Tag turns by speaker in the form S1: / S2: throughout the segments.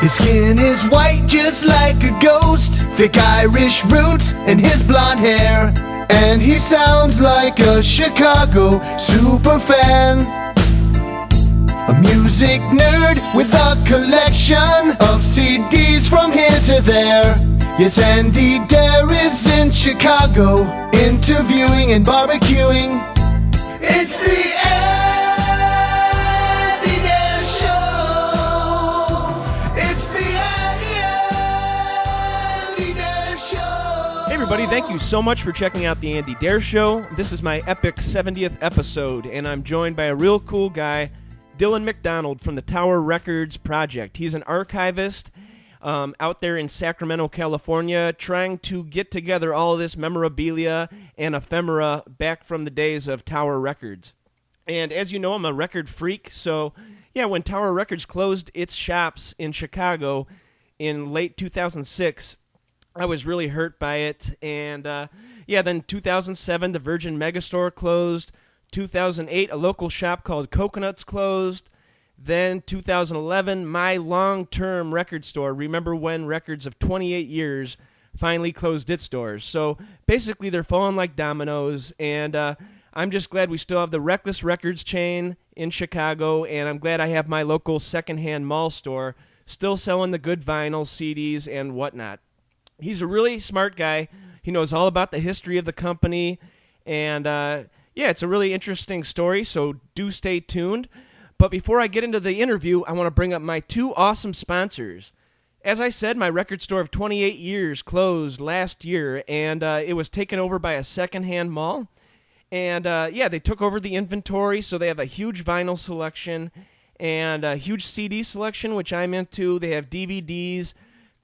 S1: His skin is white just like a ghost, thick Irish roots and his blonde hair. And he sounds like a Chicago superfan, a music nerd with a collection of CDs from here to there. Yes, Andy Dare is in Chicago, interviewing and barbecuing. It's the Andy Dare Show. It's the Andy Dare Show.
S2: Hey everybody, thank you so much for checking out the Andy Dare Show. This is my epic 70th episode, and I'm joined by a real cool guy, Dylan McDonald from the Tower Records Project. He's an archivist out there in Sacramento, California, trying to get together all of this memorabilia and ephemera back from the days of Tower Records. And as you know, I'm a record freak, so yeah, when Tower Records closed its shops in Chicago in late 2006, I was really hurt by it. And then 2007, the Virgin Megastore closed. 2008, a local shop called Coconuts closed. Then 2011, my long-term record store, Remember When Records of 28 years, finally closed its doors. So basically they're falling like dominoes, and I'm just glad we still have the Reckless Records chain in Chicago, and I'm glad I have my local secondhand mall store still selling the good vinyl, CDs, and whatnot. He's a really smart guy. He knows all about the history of the company, and it's a really interesting story, so do stay tuned. But before I get into the interview, I want to bring up my two awesome sponsors. As I said, my record store of 28 years closed last year, and it was taken over by a secondhand mall. And they took over the inventory, so they have a huge vinyl selection and a huge CD selection, which I'm into. They have DVDs,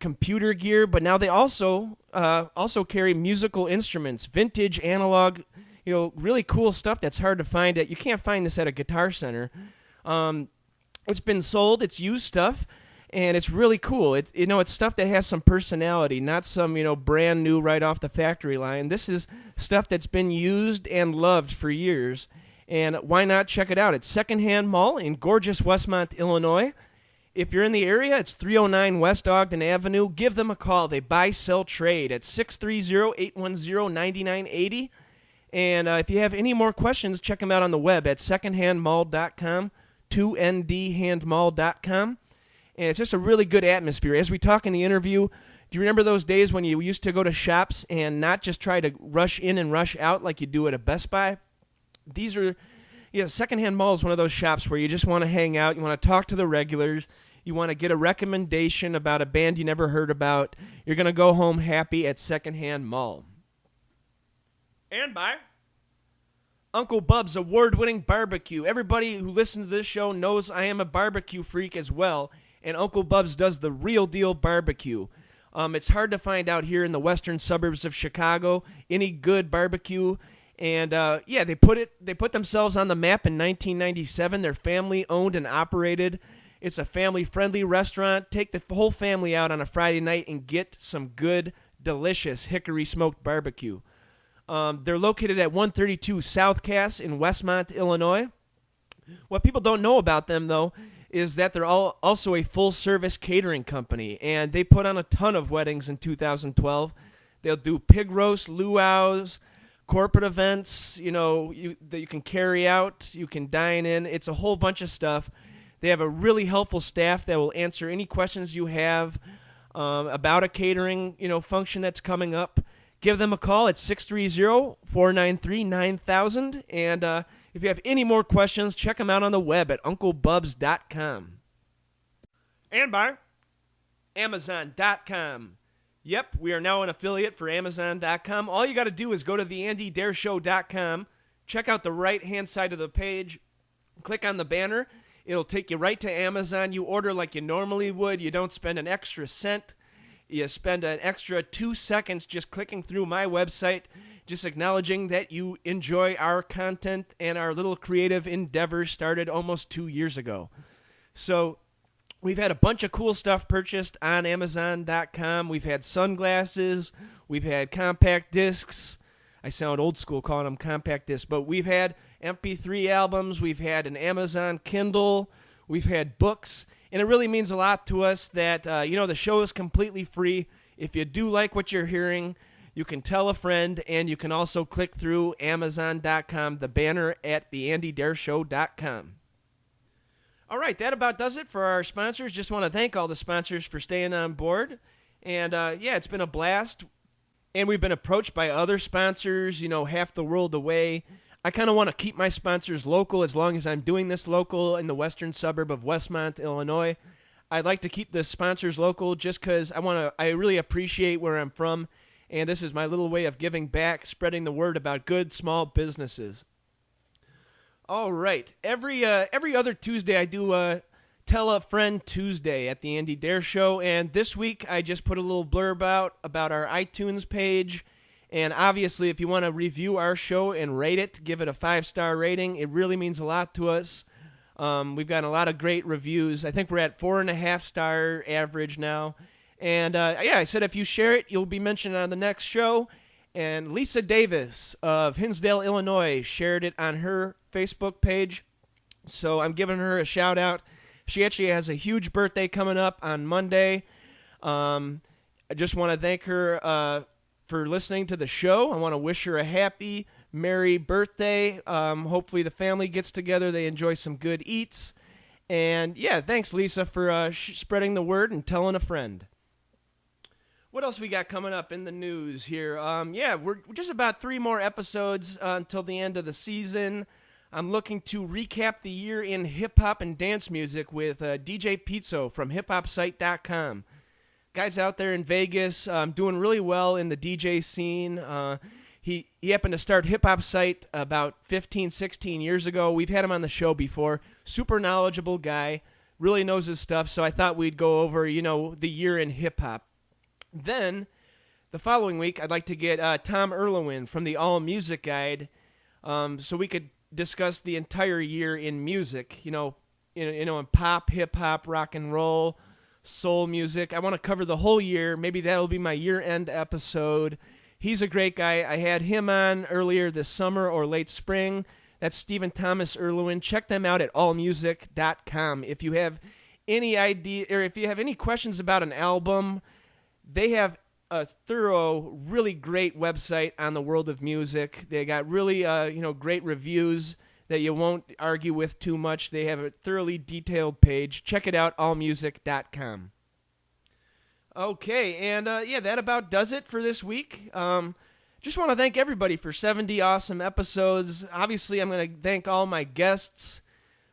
S2: computer gear, but now they also carry musical instruments, vintage, analog, really cool stuff that's hard to find. You can't find this at a Guitar Center. It's been sold, it's used stuff, and it's really cool. It's stuff that has some personality, not some, brand new right off the factory line. This is stuff that's been used and loved for years, and why not check it out? It's Secondhand Mall in gorgeous Westmont, Illinois. If you're in the area, it's 309 West Ogden Avenue. Give them a call. They buy, sell, trade at 630-810-9980. And if you have any more questions, check them out on the web at secondhandmall.com, 2ndhandmall.com. And it's just a really good atmosphere. As we talk in the interview, do you remember those days when you used to go to shops and not just try to rush in and rush out like you do at a Best Buy? Secondhand Mall is one of those shops where you just want to hang out, you want to talk to the regulars, you want to get a recommendation about a band you never heard about. You're going to go home happy at Secondhand Mall. And by Uncle Bub's award-winning barbecue. Everybody who listens to this show knows I am a barbecue freak as well, and Uncle Bub's does the real deal barbecue. It's hard to find out here in the western suburbs of Chicago any good barbecue, and they put themselves on the map in 1997. They're family-owned and operated. It's a family-friendly restaurant. Take the whole family out on a Friday night and get some good, delicious hickory-smoked barbecue. They're located at 132 South Cass in Westmont, Illinois. What people don't know about them, though, is that they're also a full-service catering company, and they put on a ton of weddings in 2012. They'll do pig roast, luau's, corporate events, that you can carry out, you can dine in. It's a whole bunch of stuff. They have a really helpful staff that will answer any questions you have about a catering, function that's coming up. Give them a call at 630-493-9000. And if you have any more questions, check them out on the web at UncleBubs.com. And by Amazon.com. Yep, we are now an affiliate for Amazon.com. All you got to do is go to theAndyDareShow.com, check out the right-hand side of the page, click on the banner. It'll take you right to Amazon. You order like you normally would. You don't spend an extra cent. You spend an extra 2 seconds just clicking through my website, just acknowledging that you enjoy our content and our little creative endeavors started almost 2 years ago. So we've had a bunch of cool stuff purchased on Amazon.com. We've had sunglasses. We've had compact discs. I sound old school calling them compact discs, but we've had MP3 albums. We've had an Amazon Kindle. We've had books. And it really means a lot to us that, the show is completely free. If you do like what you're hearing, you can tell a friend, and you can also click through Amazon.com, the banner at theandydareshow.com. All right, that about does it for our sponsors. Just want to thank all the sponsors for staying on board. And, it's been a blast. And we've been approached by other sponsors, half the world away. I kind of want to keep my sponsors local as long as I'm doing this local in the western suburb of Westmont, Illinois. I'd like to keep the sponsors local just because I really appreciate where I'm from. And this is my little way of giving back, spreading the word about good small businesses. All right. Every other Tuesday, I do Tell a Friend Tuesday at the Andy Dare Show. And this week, I just put a little blurb out about our iTunes page. And obviously, if you want to review our show and rate it, give it a 5-star rating. It really means a lot to us. We've gotten a lot of great reviews. I think we're at 4.5-star average now. And, I said if you share it, you'll be mentioned on the next show. And Lisa Davis of Hinsdale, Illinois, shared it on her Facebook page. So I'm giving her a shout-out. She actually has a huge birthday coming up on Monday. I just want to thank her for listening to the show. I want to wish her a happy, merry birthday. Hopefully the family gets together. They enjoy some good eats. And, thanks, Lisa, for spreading the word and telling a friend. What else we got coming up in the news here? We're just about 3 more episodes until the end of the season. I'm looking to recap the year in hip-hop and dance music with DJ Pizzo from hiphopsite.com. Guy's out there in Vegas doing really well in the DJ scene. He happened to start Hip Hop Site about 15, 16 years ago. We've had him on the show before. Super knowledgeable guy. Really knows his stuff, so I thought we'd go over, the year in hip-hop. Then, the following week, I'd like to get Tom Erlewin from the All Music Guide so we could discuss the entire year in music, in pop, hip-hop, rock and roll, soul music. I want to cover the whole year. Maybe that'll be my year-end episode. He's a great guy. I had him on earlier this summer or late spring. That's Stephen Thomas Erlewin. Check them out at allmusic.com. If you have any idea, or if you have any questions about an album, they have a thorough, really great website on the world of music. They got really, great reviews that you won't argue with too much. They have a thoroughly detailed page. Check it out, allmusic.com. Okay, and that about does it for this week. Just want to thank everybody for 70 awesome episodes. Obviously, I'm going to thank all my guests.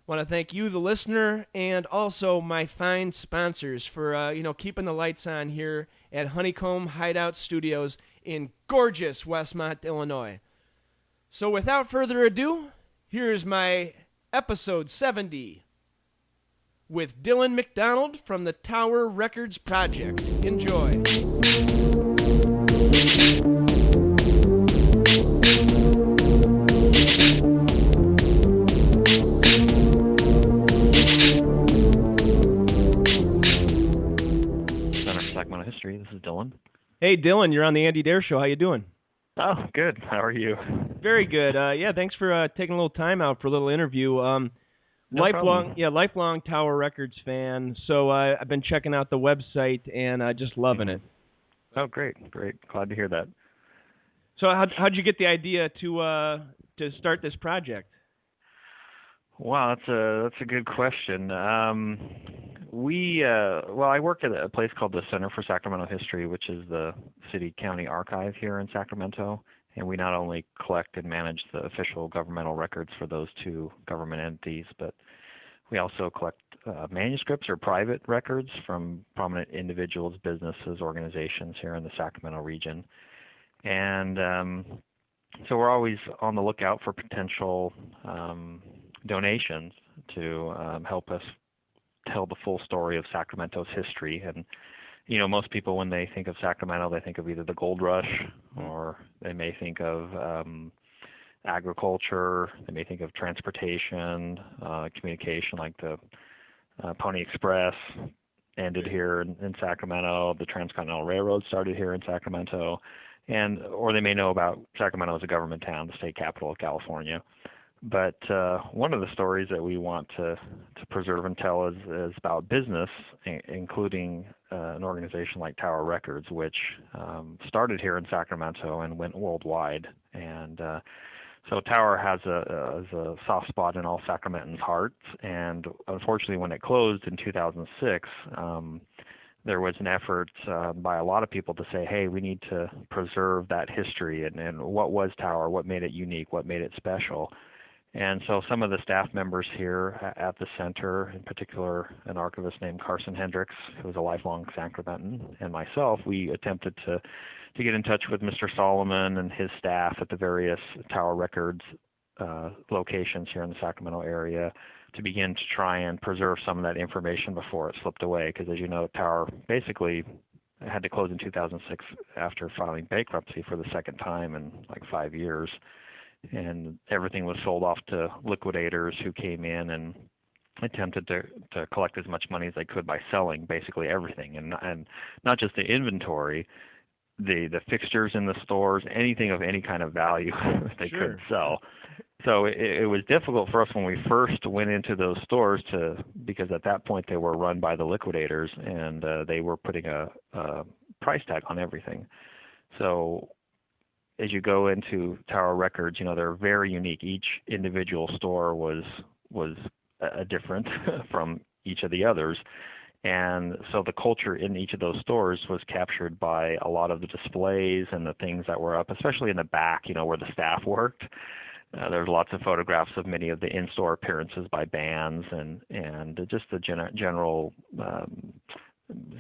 S2: Want to thank you, the listener, and also my fine sponsors for keeping the lights on here at Honeycomb Hideout Studios in gorgeous Westmont, Illinois. So without further ado, here's my episode 70 with Dylan McDonald from the Tower Records Project. Enjoy.
S3: Sacramento History. This is Dylan.
S2: Hey, Dylan, you're on the Andy Dare Show. How you doing?
S3: Oh, good. How are you?
S2: Very good. Thanks for taking a little time out for a little interview.
S3: No problem.
S2: Lifelong Tower Records fan. So I've been checking out the website and just loving it.
S3: Oh, great. Glad to hear that.
S2: So how'd you get the idea to start this project?
S3: Wow, that's a good question. I work at a place called the Center for Sacramento History, which is the city-county archive here in Sacramento, and we not only collect and manage the official governmental records for those 2 government entities, but we also collect manuscripts or private records from prominent individuals, businesses, organizations here in the Sacramento region. And so we're always on the lookout for potential donations to help us tell the full story of Sacramento's history. And, most people, when they think of Sacramento, they think of either the gold rush, or they may think of agriculture, they may think of transportation, communication, like the Pony Express ended here in Sacramento, the Transcontinental Railroad started here in Sacramento, or they may know about Sacramento as a government town, the state capital of California. But one of the stories that we want to preserve and tell is about business, including an organization like Tower Records, which started here in Sacramento and went worldwide. And so Tower has a soft spot in all Sacramentans' hearts. And unfortunately, when it closed in 2006, there was an effort by a lot of people to say, hey, we need to preserve that history and what was Tower, what made it unique, what made it special. And so some of the staff members here at the center, in particular an archivist named Carson Hendricks, who was a lifelong Sacramentan, and myself, we attempted to get in touch with Mr. Solomon and his staff at the various Tower Records locations here in the Sacramento area to begin to try and preserve some of that information before it slipped away. Because as you know, Tower basically had to close in 2006 after filing bankruptcy for the second time in like 5 years. And everything was sold off to liquidators who came in and attempted to collect as much money as they could by selling basically everything, and not just the inventory, the fixtures in the stores, anything of any kind of value they
S2: Sure.
S3: couldn't sell. So it was difficult for us when we first went into those stores because at that point they were run by the liquidators, and they were putting a price tag on everything. So as you go into Tower Records, they're very unique. Each individual store was different from each of the others. And so the culture in each of those stores was captured by a lot of the displays and the things that were up, especially in the back, where the staff worked. There's lots of photographs of many of the in-store appearances by bands and just the general,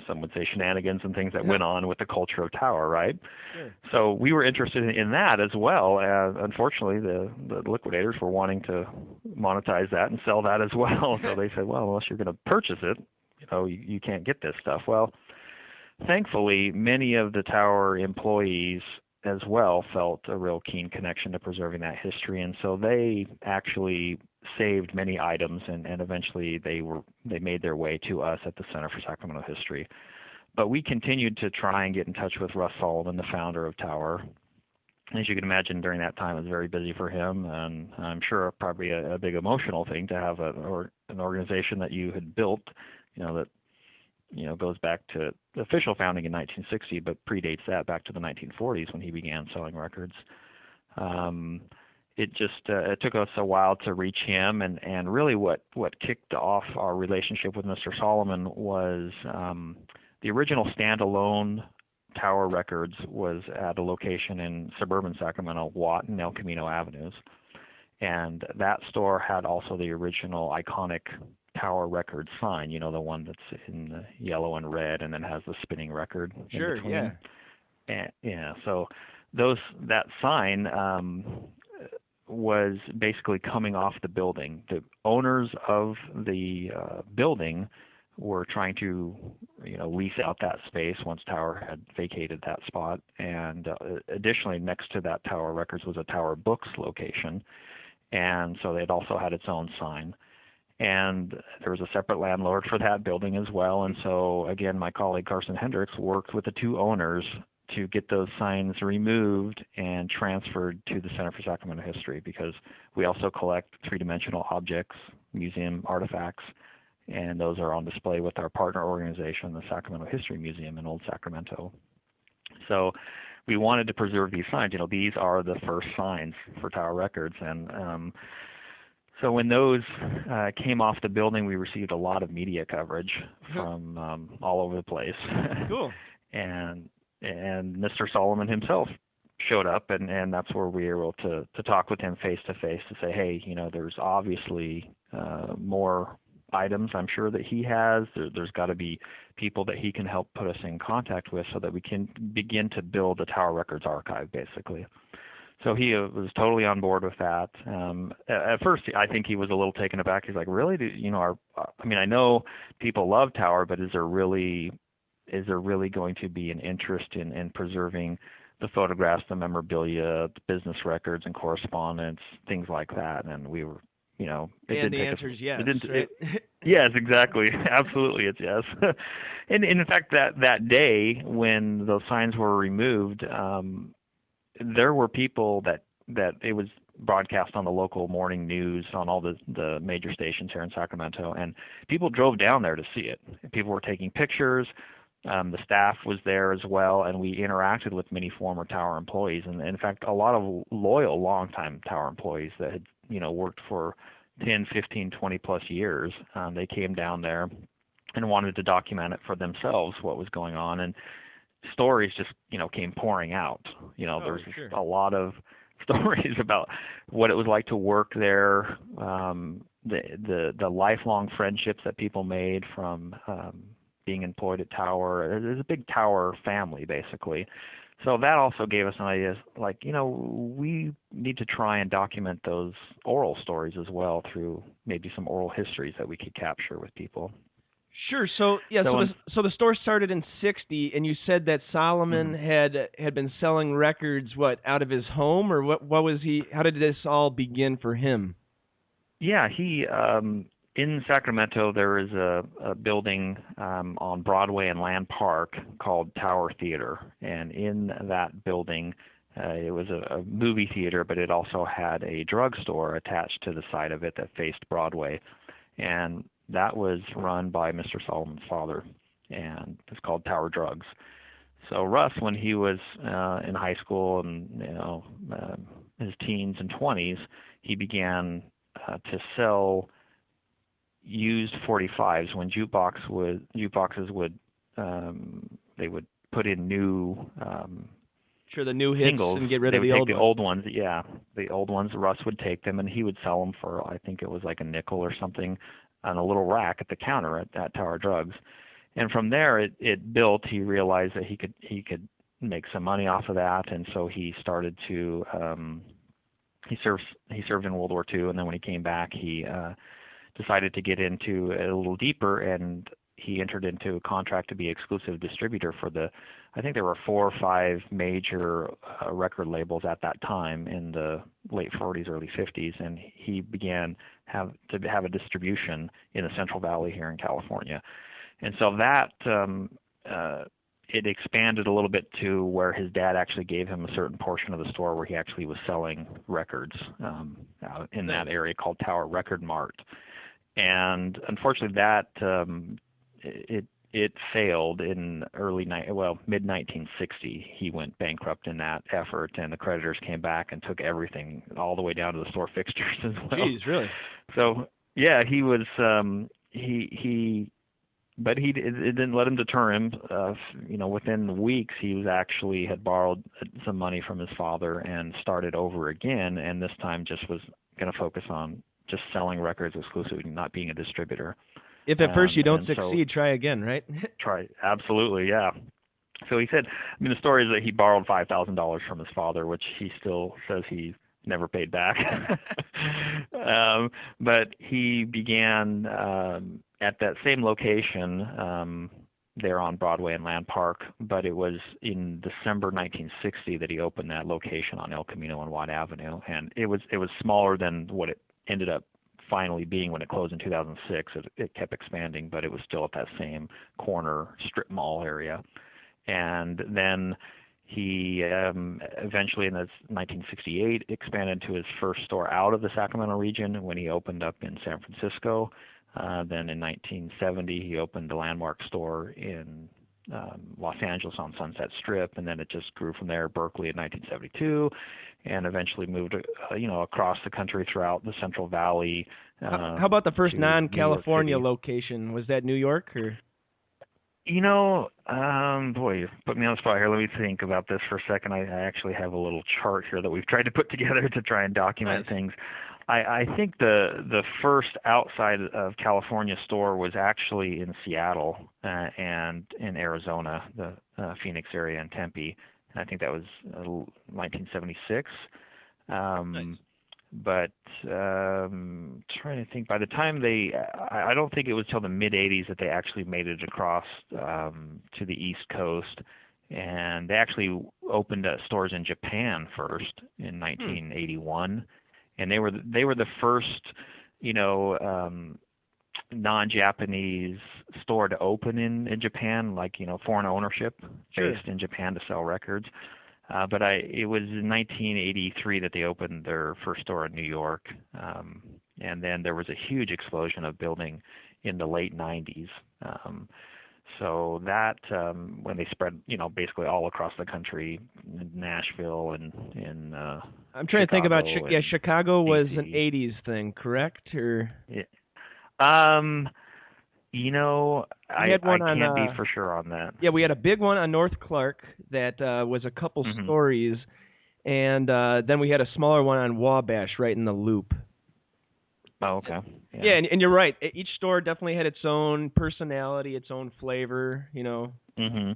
S3: some would say shenanigans and things that went on with the culture of Tower, right?
S2: Sure.
S3: So we were interested in that as well. Unfortunately, the liquidators were wanting to monetize that and sell that as well. So they said, well, unless you're going to purchase it, you can't get this stuff. Well, thankfully, many of the Tower employees as well felt a real keen connection to preserving that history, and so they actually saved many items, and eventually they made their way to us at the Center for Sacramento History. But we continued to try and get in touch with Russ Solomon, the founder of Tower. As you can imagine, during that time it was very busy for him, and I'm sure probably a big emotional thing to have an organization that you had built, that goes back to the official founding in 1960, but predates that back to the 1940s when he began selling records. It took us a while to reach him, and really what kicked off our relationship with Mr. Solomon was the original standalone Tower Records was at a location in suburban Sacramento, Watt and El Camino Avenues, and that store had also the original iconic Tower Records sign, the one that's in the yellow and red and then has the spinning record in between.
S2: Yeah.
S3: And, yeah, so that sign was basically coming off the building. The owners of the building were trying to, lease out that space once Tower had vacated that spot. And additionally, next to that Tower Records was a Tower Books location, and so it also had its own sign. And there was a separate landlord for that building as well. And so, again, my colleague Carson Hendricks worked with the two owners to get those signs removed and transferred to the Center for Sacramento History, because we also collect three-dimensional objects, museum artifacts, and those are on display with our partner organization, the Sacramento History Museum in Old Sacramento. So we wanted to preserve these signs. These are the first signs for Tower Records. And so when those came off the building, we received a lot of media coverage from all over the place.
S2: Cool.
S3: And Mr. Solomon himself showed up, and that's where we were able to talk with him face to face to say, hey, there's obviously more items I'm sure that he has. There's got to be people that he can help put us in contact with so that we can begin to build the Tower Records archive, basically. So he was totally on board with that. At first, I think he was a little taken aback. He's like, really? I know people love Tower, but is there really going to be an interest in preserving the photographs, the memorabilia, the business records and correspondence, things like that? And we were,
S2: and the answer is yes. Right?
S3: Yes, exactly. Absolutely, it's yes. And in fact, that day when those signs were removed, there were people that it was broadcast on the local morning news on all the major stations here in Sacramento, and people drove down there to see it. People were taking pictures. The staff was there as well, and we interacted with many former tower employees, and in fact, a lot of loyal, longtime tower employees that had, worked for 10, 15, 20 plus years. They came down there and wanted to document it for themselves, what was going on, and stories just, came pouring out. There's
S2: sure.
S3: a lot of stories about what it was like to work there, the lifelong friendships that people made from being employed at Tower. There's a big Tower family, basically. So that also gave us an idea, like, we need to try and document those oral stories as well through maybe some oral histories that we could capture with people.
S2: Sure. So so the store started in '60, and you said that Solomon had been selling records out of his home, or what was he? How did this all begin for him?
S3: Yeah, he in Sacramento there is a building on Broadway and Land Park called Tower Theater, and in that building it was a movie theater, but it also had a drugstore attached to the side of it that faced Broadway, and that was run by Mr. Solomon's father, and it's called Tower Drugs. So Russ, when he was in high school and his teens and 20s, he began to sell used 45s when jukeboxes would they would put in new
S2: the new hits
S3: singles,
S2: and get rid
S3: they
S2: of
S3: would
S2: the
S3: take
S2: old
S3: the
S2: ones.
S3: old ones. Yeah, the old ones. Russ would take them and he would sell them for, I think it was like a nickel or something, on a little rack at the counter at Tower Drugs. And from there it built. He realized that he could make some money off of that, and so he started to he served in World War II, and then when he came back he decided to get into it a little deeper, and he entered into a contract to be exclusive distributor for I think there were 4 or 5 major record labels at that time in the late 40s, early 50s, and he began to have a distribution in the Central Valley here in California. And so that it expanded a little bit to where his dad actually gave him a certain portion of the store where he actually was selling records out in that area called Tower Record Mart. And unfortunately, that it failed in mid 1960. He went bankrupt in that effort, and the creditors came back and took everything, all the way down to the store fixtures as well.
S2: Jeez, really?
S3: So yeah, he was but it didn't let him deter him. Within weeks, he had borrowed some money from his father and started over again, and this time just was going to focus on just selling records exclusively, not being a distributor.
S2: If at first you don't succeed, try again, right?
S3: Absolutely, yeah. So he said, the story is that he borrowed $5,000 from his father, which he still says he never paid back. But he began at that same location there on Broadway and Land Park, but it was in December 1960 that he opened that location on El Camino and Watt Avenue, and it was smaller than what it ended up finally being when it closed in 2006. It kept expanding, but it was still at that same corner strip mall area. And then he eventually in 1968 expanded to his first store out of the Sacramento region when he opened up in San Francisco. Then in 1970 he opened the Landmark store in Los Angeles on Sunset Strip, and then it just grew from there. Berkeley in 1972, and eventually moved across the country throughout the Central Valley.
S2: How about the first non-California location? Was that New York or?
S3: Boy, you put me on the spot here. Let me think about this for a second. I actually have a little chart here that we've tried to put together to try and document things. I think the first outside of California store was actually in Seattle and in Arizona, the Phoenix area and Tempe. And I think that was 1976.
S2: Nice.
S3: But trying to think, by the time I don't think it was till the mid-'80s that they actually made it across to the East Coast. And they actually opened stores in Japan first in 1981. And they were the first, non-Japanese store to open in Japan, like, foreign ownership based in Japan to sell records. But it was in 1983 that they opened their first store in New York, and then there was a huge explosion of building in the late 90s. So that when they spread, basically all across the country, in Nashville and in
S2: I'm trying to think about Chicago was
S3: DC.
S2: an '80s thing, correct? Or
S3: Yeah.
S2: We
S3: I
S2: had one
S3: can't be
S2: on,
S3: for sure on that.
S2: yeah, we had a big one on North Clark that was a couple
S3: Mhm.
S2: stories, and then we had a smaller one on Wabash, right in the Loop.
S3: Oh, okay.
S2: Yeah, and you're right. Each store definitely had its own personality, its own flavor.
S3: Mhm.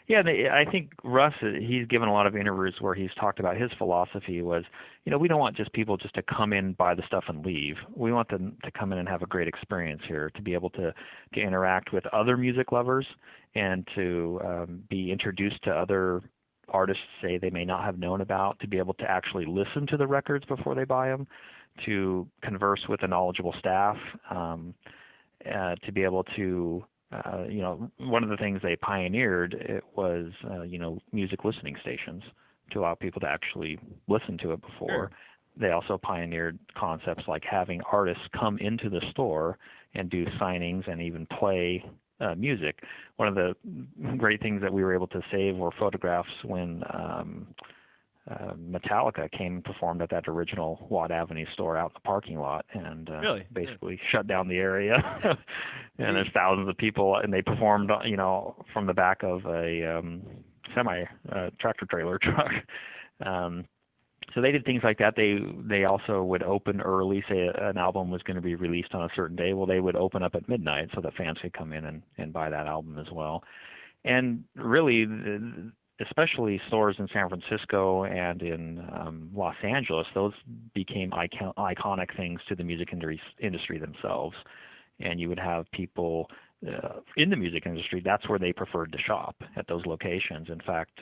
S3: Yeah, I think Russ, he's given a lot of interviews where he's talked about his philosophy was, we don't want just people just to come in, buy the stuff and leave. We want them to come in and have a great experience here, to be able to interact with other music lovers and to be introduced to other artists, say, they may not have known about, to be able to actually listen to the records before they buy them, to converse with a knowledgeable staff, to be able to one of the things they pioneered it was music listening stations to allow people to actually listen to it before.
S2: Sure.
S3: They also pioneered concepts like having artists come into the store and do signings and even play music. One of the great things that we were able to save were photographs when Metallica came and performed at that original Watt Avenue store out in the parking lot, and
S2: Really?
S3: basically shut down the area. And there's thousands of people, and they performed, from the back of a semi tractor trailer truck. So they did things like that. They also would open early. Say an album was going to be released on a certain day. Well, they would open up at midnight so that fans could come in and buy that album as well. And really, especially stores in San Francisco and in Los Angeles, those became iconic things to the music industry themselves. And you would have people in the music industry, that's where they preferred to shop, at those locations. In fact,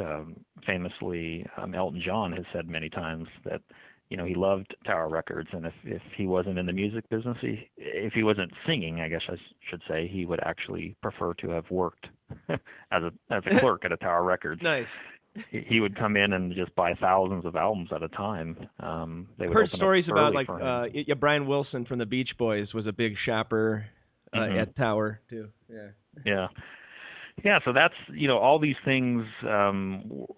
S3: famously, Elton John has said many times that he loved Tower Records, and if he wasn't in the music business, if he wasn't singing, I guess I should say, he would actually prefer to have worked as a clerk at a Tower Records.
S2: Nice.
S3: He would come in and just buy thousands of albums at a time. They would
S2: Heard
S3: open
S2: stories
S3: up
S2: about
S3: early for him.
S2: Brian Wilson from the Beach Boys was a big shopper at Tower too.
S3: Yeah, so that's, all these things,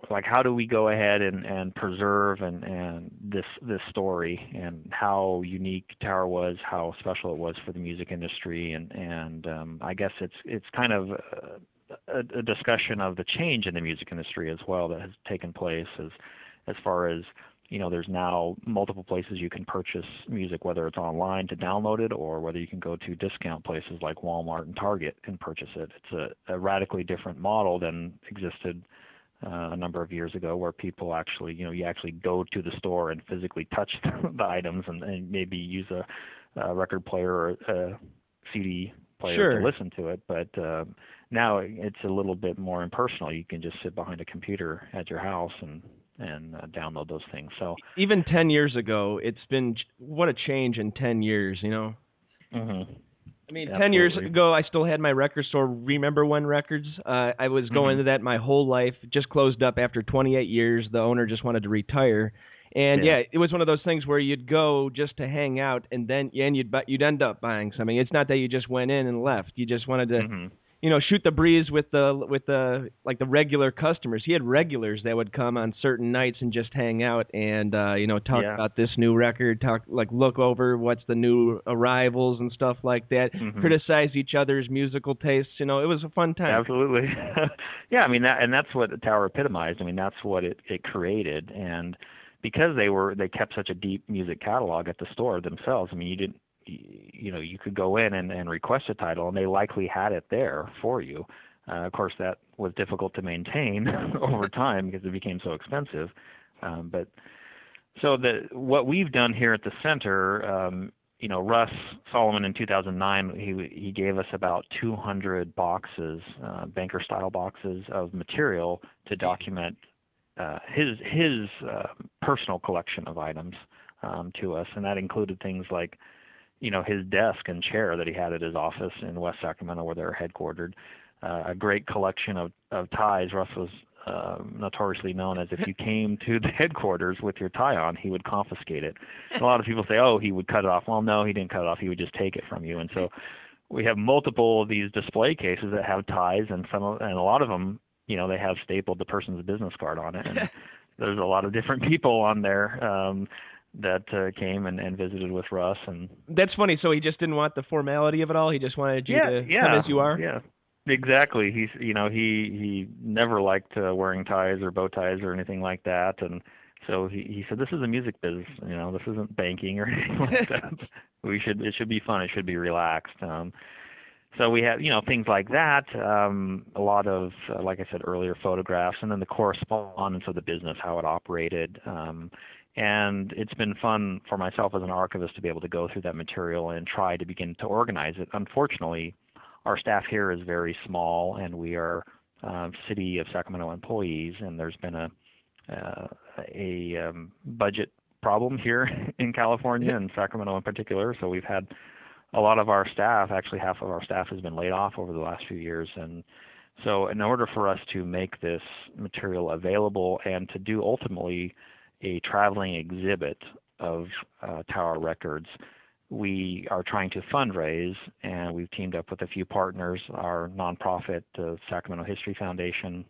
S3: like how do we go ahead and preserve and this story and how unique Tower was, how special it was for the music industry, and I guess it's kind of a discussion of the change in the music industry as well that has taken place as far as, there's now multiple places you can purchase music, whether it's online to download it or whether you can go to discount places like Walmart and Target and purchase it. It's a radically different model than existed a number of years ago, where people actually, you actually go to the store and physically touch the items and maybe use a record player or a CD player to listen to it. But now it's a little bit more impersonal. You can just sit behind a computer at your house and download those things. So
S2: even 10 years ago, it's been what a change in 10 years.
S3: Mm-hmm.
S2: I mean,
S3: Absolutely.
S2: 10 years ago, I still had my record store, Remember When Records. I was going to that my whole life. Just closed up after 28 years. The owner just wanted to retire. And it was one of those things where you'd go just to hang out, and then you'd end up buying something. It's not that you just went in and left. You just wanted to, shoot the breeze with the regular customers. He had regulars that would come on certain nights and just hang out and talk about this new record, look over what's the new arrivals and stuff like that. Criticize each other's musical tastes. It was a fun time.
S3: Absolutely. Yeah, I mean that's what the Tower epitomized. I mean, that's what it created. And because they kept such a deep music catalog at the store themselves, I mean, you could go in and request a title, and they likely had it there for you. Of course, that was difficult to maintain over time because it became so expensive. But so what we've done here at the center, Russ Solomon in 2009, he gave us about 200 boxes, banker-style boxes of material to document his personal collection of items to us, and that included things like his desk and chair that he had at his office in West Sacramento where they're headquartered, a great collection of ties. Russ was notoriously known as if you came to the headquarters with your tie on, he would confiscate it. A lot of people say, oh, he would cut it off. Well, no, he didn't cut it off. He would just take it from you. And so we have multiple of these display cases that have ties, and a lot of them, they have stapled the person's business card on it. And there's a lot of different people on there that came and visited with Russ. And
S2: that's funny. So he just didn't want the formality of it all. He just wanted you to come as you are.
S3: Yeah, exactly. He never liked wearing ties or bow ties or anything like that. And so he said, this is a music business. This isn't banking or anything like that. It should be fun. It should be relaxed. So we have, things like that, a lot of, like I said earlier, photographs, and then the correspondence of the business, how it operated. And it's been fun for myself as an archivist to be able to go through that material and try to begin to organize it. Unfortunately, our staff here is very small, and we are City of Sacramento employees, and there's been a budget problem here in California, and Sacramento in particular. So we've had a lot of our staff, actually half of our staff has been laid off over the last few years. And so in order for us to make this material available and to do ultimately a traveling exhibit of Tower Records, we are trying to fundraise, and we've teamed up with a few partners, our nonprofit, Sacramento History Foundation,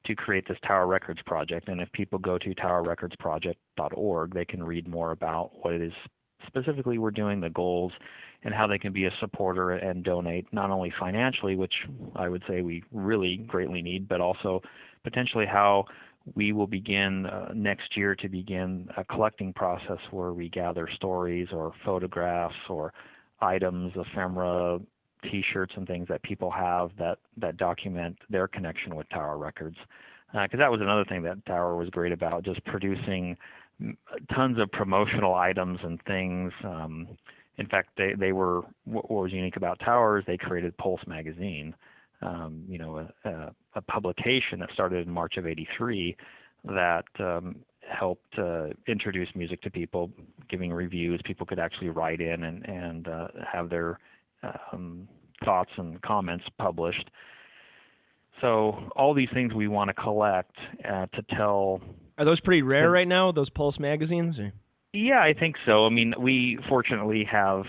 S3: to create this Tower Records project. And if people go to towerrecordsproject.org, they can read more about what it is specifically we're doing, the goals, and how they can be a supporter and donate, not only financially, which I would say we really greatly need, but also potentially how we will begin next year to begin a collecting process where we gather stories or photographs or items, ephemera, T-shirts and things that people have that document their connection with Tower Records. Because that was another thing that Tower was great about, just producing tons of promotional items and things. In fact, they were, what was unique about Tower is they created Pulse magazine, a publication that started in March of '83 that helped introduce music to people, giving reviews. People could actually write in and have their thoughts and comments published. So all these things we want to collect to tell.
S2: Are those pretty rare right now, those Pulse magazines? Or?
S3: Yeah, I think so. I mean, we fortunately have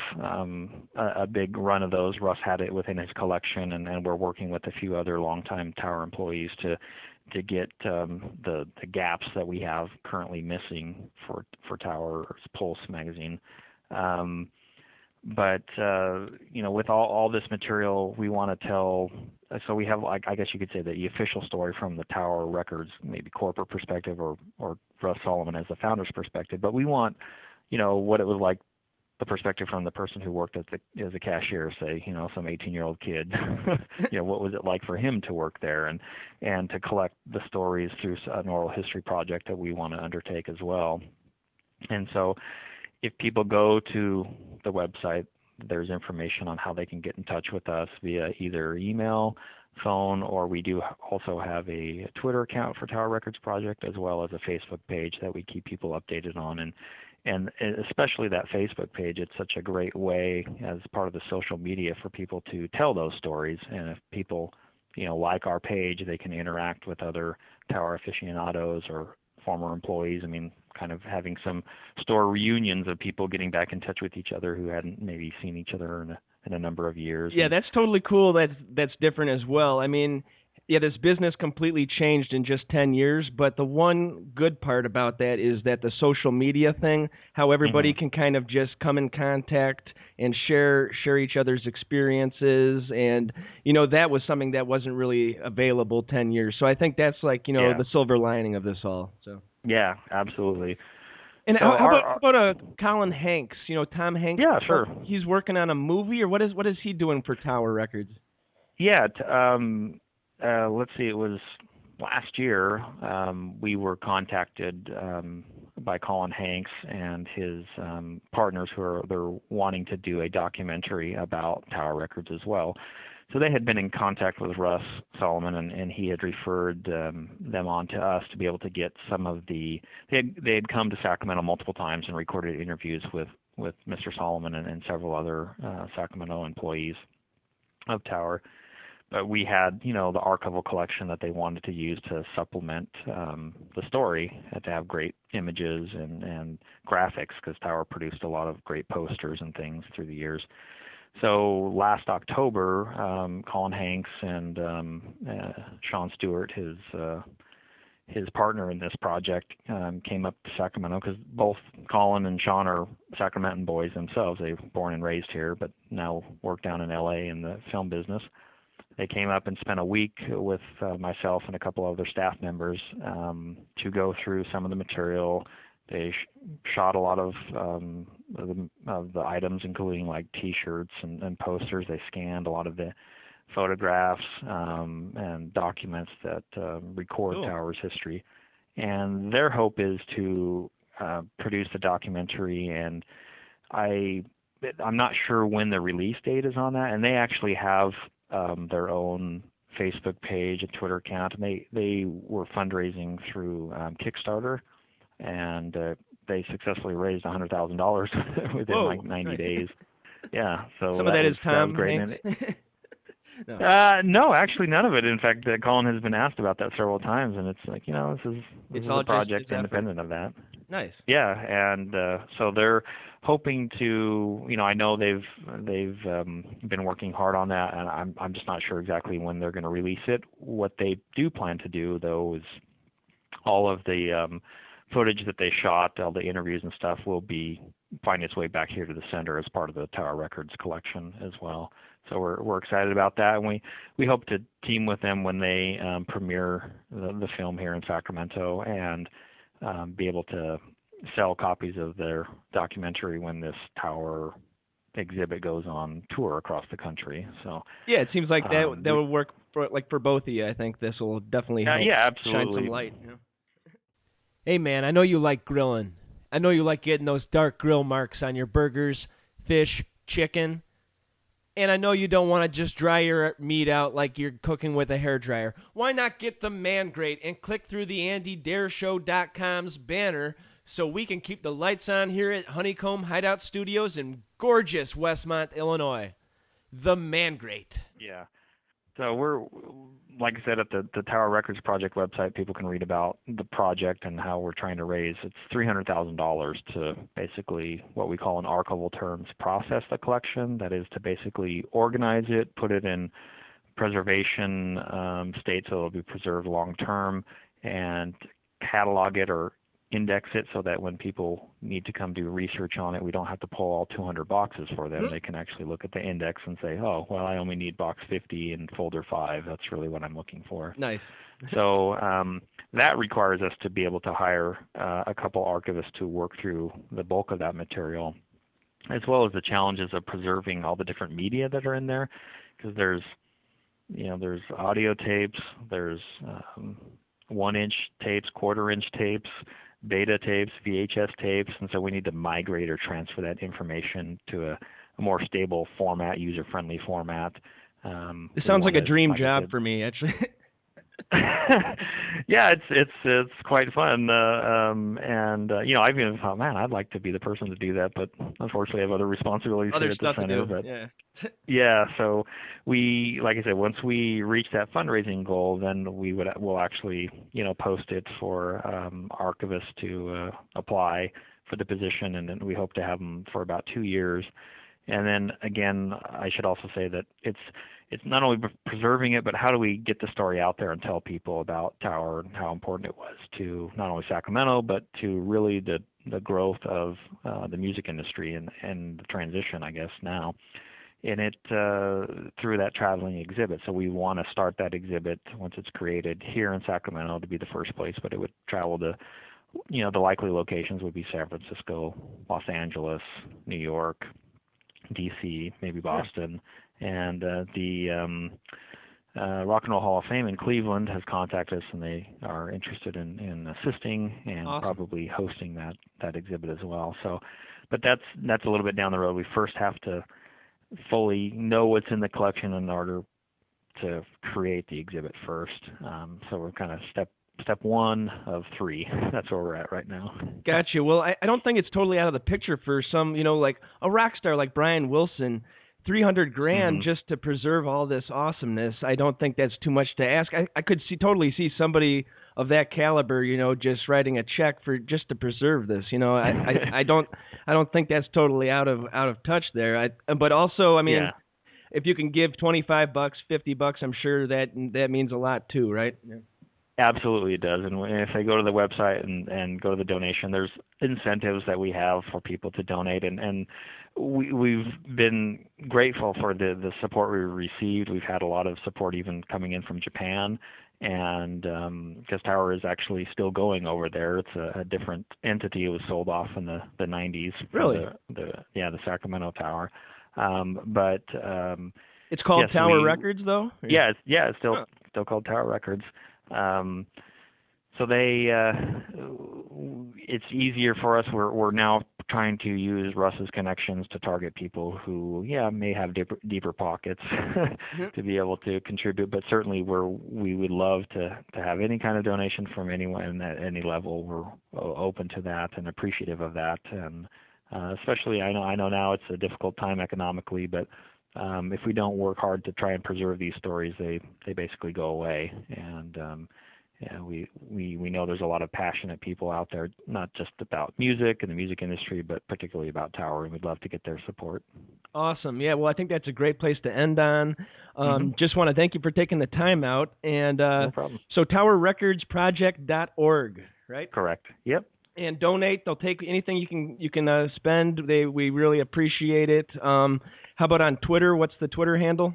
S3: a big run of those. Russ had it within his collection, and we're working with a few other longtime Tower employees to get the gaps that we have currently missing for Tower's Pulse magazine. But with all this material, we want to tell. So we have, like, I guess you could say, the official story from the Tower Records, maybe corporate perspective, or Russ Solomon as the founder's perspective. But we want, what it was like, the perspective from the person who worked as a cashier, say, some 18-year-old kid. What was it like for him to work there, and to collect the stories through an oral history project that we want to undertake as well. And so, if people go to the website, there's information on how they can get in touch with us via either email, phone, or we do also have a Twitter account for Tower Records Project, as well as a Facebook page that we keep people updated on. And especially that Facebook page, it's such a great way as part of the social media for people to tell those stories. And if people, like our page, they can interact with other Tower aficionados or former employees. I mean, kind of having some store reunions of people getting back in touch with each other who hadn't maybe seen each other in a number of years.
S2: Yeah, that's totally cool. That's different as well. I mean, yeah, this business completely changed in just 10 years, but the one good part about that is that the social media thing, how everybody can kind of just come in contact and share each other's experiences, and that was something that wasn't really available 10 years. So I think that's like the silver lining of this all. So
S3: yeah, absolutely.
S2: And
S3: so
S2: how about Colin Hanks? Tom Hanks.
S3: Yeah, sure.
S2: He's working on a movie, or what is he doing for Tower Records?
S3: Yeah. Let's see. It was last year. We were contacted by Colin Hanks and his partners they're wanting to do a documentary about Tower Records as well. So they had been in contact with Russ Solomon, and he had referred them on to us to be able to get some of they had come to Sacramento multiple times and recorded interviews with Mr. Solomon and several other Sacramento employees of Tower. we had, the archival collection that they wanted to use to supplement the story, to have great images and graphics, because Tower produced a lot of great posters and things through the years. So last October, Colin Hanks and Sean Stewart, his partner in this project, came up to Sacramento, because both Colin and Sean are Sacramentan boys themselves. They were born and raised here, but now work down in LA in the film business. They came up and spent a week with myself and a couple other staff members to go through some of the material. They shot a lot of the items, including like T-shirts and posters. They scanned a lot of the photographs and documents that record Tower's history. And their hope is to produce a documentary, and I'm not sure when the release date is on that. And they actually have their own Facebook page and Twitter account. And they were fundraising through Kickstarter, and they successfely raised $100,000 within like 90 days. Yeah, so
S2: some of that is Tom
S3: great.
S2: No.
S3: No, actually none of it. In fact, Colin has been asked about that several times, and it's like, this is a project independent of that.
S2: Nice.
S3: Yeah, and so they're hoping to, I know they've been working hard on that, and I'm just not sure exactly when they're going to release it. What they do plan to do, though, is all of the footage that they shot, all the interviews and stuff, will find its way back here to the center as part of the Tower Records collection as well. So we're excited about that, and we hope to team with them when they premiere the film here in Sacramento, and be able to sell copies of their documentary when this Tower exhibit goes on tour across the country. So
S2: yeah, it seems like that would work for both of you. I think this will definitely help shine some light. Hey man, I know you like grilling. I know you like getting those dark grill marks on your burgers, fish, chicken. And I know you don't want to just dry your meat out like you're cooking with a hairdryer. Why not get the Man Grate and click through the AndyDareShow.com's banner so we can keep the lights on here at Honeycomb Hideout Studios in gorgeous Westmont, Illinois. The Man Grate.
S3: Yeah. So we're, like I said, at the Tower Records Project website, people can read about the project and how we're trying to raise. It's $300,000 to basically, what we call in archival terms, process the collection. That is to basically organize it, put it in preservation state so it'll be preserved long term, and catalog it or index it so that when people need to come do research on it, we don't have to pull all 200 boxes for them. They can actually look at the index and say, oh, well, I only need box 50 and folder 5. That's really what I'm looking for.
S2: Nice.
S3: So that requires us to be able to hire a couple archivists to work through the bulk of that material, as well as the challenges of preserving all the different media that are in there, because there's audio tapes, there's 1-inch tapes, 1/4-inch tapes, beta tapes, VHS tapes, and so we need to migrate or transfer that information to a more stable format, user-friendly format.
S2: This sounds like a dream job for me, actually.
S3: Yeah, it's quite fun, and I've even thought, man, I'd like to be the person to do that, but unfortunately I have other responsibilities here at the center. But yeah, so we, like I said, once we reach that fundraising goal, then we'll actually post it for archivists to apply for the position, and then we hope to have them for about 2 years. And then again, I should also say that it's not only preserving it, but how do we get the story out there and tell people about Tower and how important it was to not only Sacramento, but to really the growth of the music industry and the transition, I guess, now. And it through that traveling exhibit. So we want to start that exhibit once it's created here in Sacramento to be the first place, but it would travel to, the likely locations would be San Francisco, Los Angeles, New York, DC, maybe Boston, and the Rock and Roll Hall of Fame in Cleveland has contacted us, and they are interested in assisting and probably hosting that exhibit as well. So, but that's a little bit down the road. We first have to fully know what's in the collection in order to create the exhibit first. So we're kind of step 1 of 3. That's where we're at right now. Gotcha.
S2: Well, I don't think it's totally out of the picture for some, like a rock star like Brian Wilson $300,000
S3: Mm-hmm.
S2: just to preserve all this awesomeness, I don't think that's too much to ask. I could totally see somebody of that caliber, just writing a check for just to preserve this. I don't think that's totally out of touch there. But also, I mean,
S3: Yeah.
S2: if you can give $25, $50, I'm sure that means a lot too, right? Yeah.
S3: Absolutely, it does. And if they go to the website and go to the donation, there's incentives that we have for people to donate, and we've been grateful for the support we received. We've had a lot of support even coming in from Japan, and because Tower is actually still going over there. It's a different entity. It was sold off in the 90s.
S2: Really?
S3: The Sacramento Tower.
S2: It's called
S3: yes,
S2: Tower Records, though?
S3: It's still called Tower Records. So it's easier for us. We're now trying to use Russ's connections to target people who, may have deeper pockets to be able to contribute. But certainly, we would love to have any kind of donation from anyone at any level. We're open to that and appreciative of that. And especially, I know now it's a difficult time economically, but if we don't work hard to try and preserve these stories, they basically go away. And we know there's a lot of passionate people out there, not just about music and the music industry, but particularly about Tower, and we'd love to get their support.
S2: Awesome. Yeah, well, I think that's a great place to end on. Just want to thank you for taking the time out. And
S3: no problem.
S2: So towerrecordsproject.org, right?
S3: Correct. Yep.
S2: And donate. They'll take anything you can spend. We really appreciate it. How about on Twitter? What's the Twitter handle?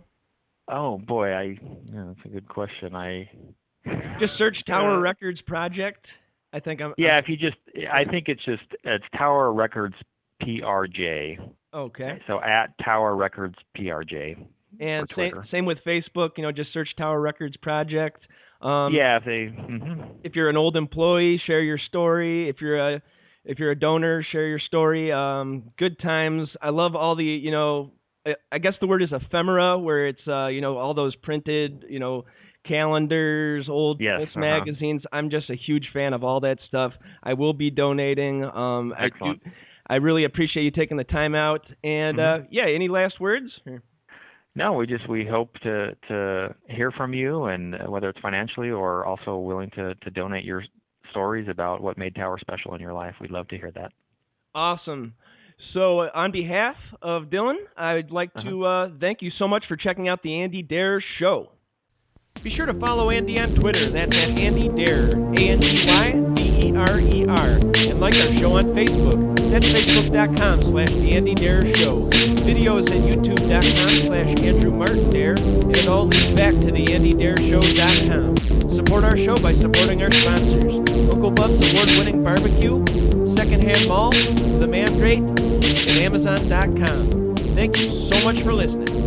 S3: Oh boy, that's a good question.
S2: Just search Tower Records Project. I think
S3: I think it's Tower Records PRJ.
S2: Okay.
S3: So at Tower Records PRJ.
S2: And same with Facebook. Just search Tower Records Project. If you're an old employee, share your story. If you're a donor, share your story. Good times. I love all the I guess the word is ephemera, where it's all those printed calendars, old magazines. I'm just a huge fan of all that stuff. I will be donating.
S3: Excellent.
S2: I really appreciate you taking the time out. And any last words?
S3: No, we hope to hear from you, and whether it's financially or also willing to donate your stories about what made Tower special in your life. We'd love to hear that.
S2: Awesome. So on behalf of Dylan, I'd like to thank you so much for checking out the Andy Dare Show. Be sure to follow Andy on Twitter. That's at Andy Dare, ANDYDERER. And like our show on Facebook. That's facebook.com/The Andy Dare Show. Videos at youtube.com/Andrew Martin Dare. And it all leads back to theandydare.show.com. Support our show by supporting our sponsors. Uncle Bub's award-winning barbecue, Secondhand Mall, The Mandrate, and Amazon.com. Thank you so much for listening.